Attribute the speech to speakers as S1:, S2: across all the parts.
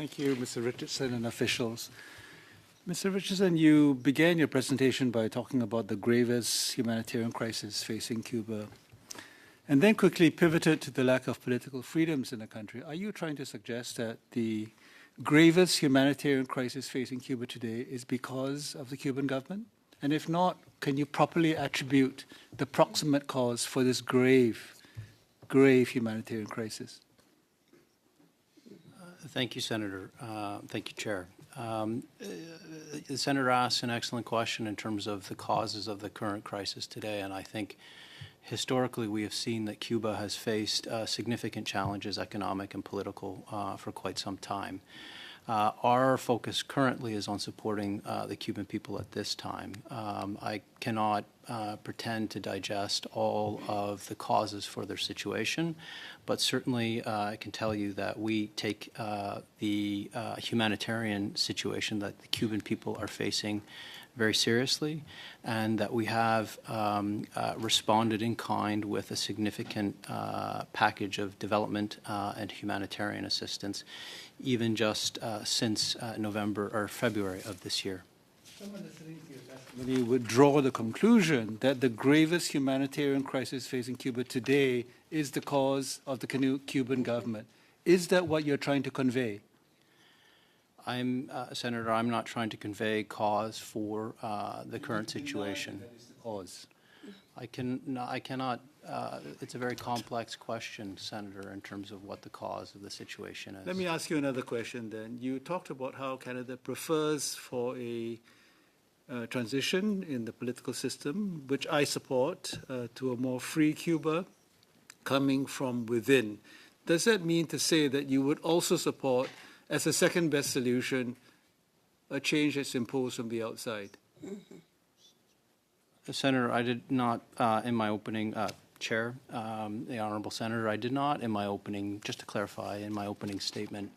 S1: Thank you, Mr. Richardson and officials. Mr. Richardson, you began your presentation by talking about the gravest humanitarian crisis facing Cuba, and then quickly pivoted to the lack of political freedoms in the country. Are you trying to suggest that the gravest humanitarian crisis facing Cuba today is because of the Cuban government? And if not, can you properly attribute the proximate cause for this grave humanitarian crisis?
S2: Thank you, Senator. Thank you, Chair. The Senator asked an excellent question in terms of the causes of the current crisis today, and I think historically we have seen that Cuba has faced significant challenges, economic and political, for quite some time. Our focus currently is on supporting the Cuban people at this time. I cannot pretend to digest all of the causes for their situation, but certainly I can tell you that we take the humanitarian situation that the Cuban people are facing very seriously, and that we have responded in kind with a significant package of development and humanitarian assistance, even just since November or February of this year.
S1: Someone listening to your testimony would draw the conclusion that the gravest humanitarian crisis facing Cuba today is the cause of the Cuban government. Is that what you're trying to convey?
S2: Senator, I'm not trying to convey cause for the current situation.
S1: That is the cause.
S2: I cannot. It's a very complex question, Senator, in terms of what the cause of the situation is.
S1: Let me ask you another question then. You talked about how Canada prefers for a transition in the political system, which I support, to a more free Cuba coming from within. Does that mean to say that you would also support, as a second best solution, a change that's imposed from the outside?
S2: Senator, I did not, in my opening, Chair, the Honourable Senator, I did not in my opening, just to clarify, in my opening statement,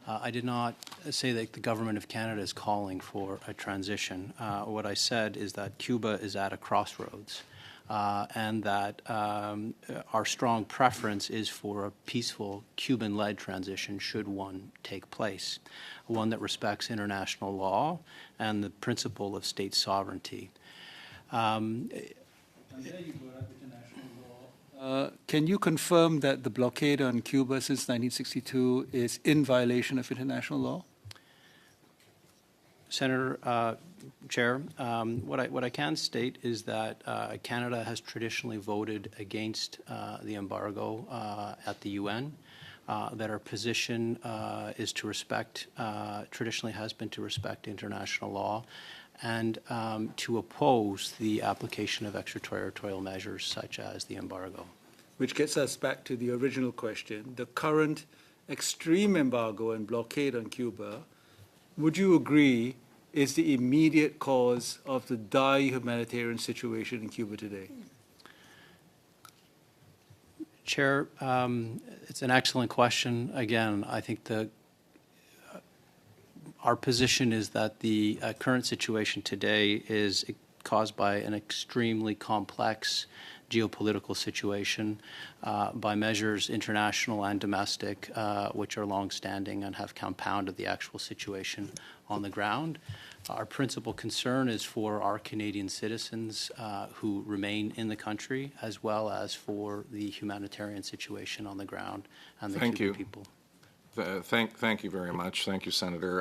S2: I did not say that the Government of Canada is calling for a transition. What I said is that Cuba is at a crossroads, and that our strong preference is for a peaceful Cuban-led transition should one take place, one that respects international law and the principle of state sovereignty.
S1: Can you confirm that the blockade on Cuba since 1962 is in violation of international law?
S2: Senator, Chair, what I can state is that Canada has traditionally voted against the embargo at the UN, that our position is to respect, traditionally has been to respect international law, and to oppose the application of extraterritorial measures such as the embargo.
S1: Which gets us back to the original question. The current extreme embargo and blockade on Cuba, would you agree, is the immediate cause of the dire humanitarian situation in Cuba today?
S2: Chair, it's an excellent question. Again, I think our position is that the current situation today is caused by an extremely complex geopolitical situation, by measures international and domestic, which are long-standing and have compounded the actual situation on the ground. Our principal concern is for our Canadian citizens who remain in the country, as well as for the humanitarian situation on the ground and the Cuban people.
S3: Thank you very much. Thank you, Senator.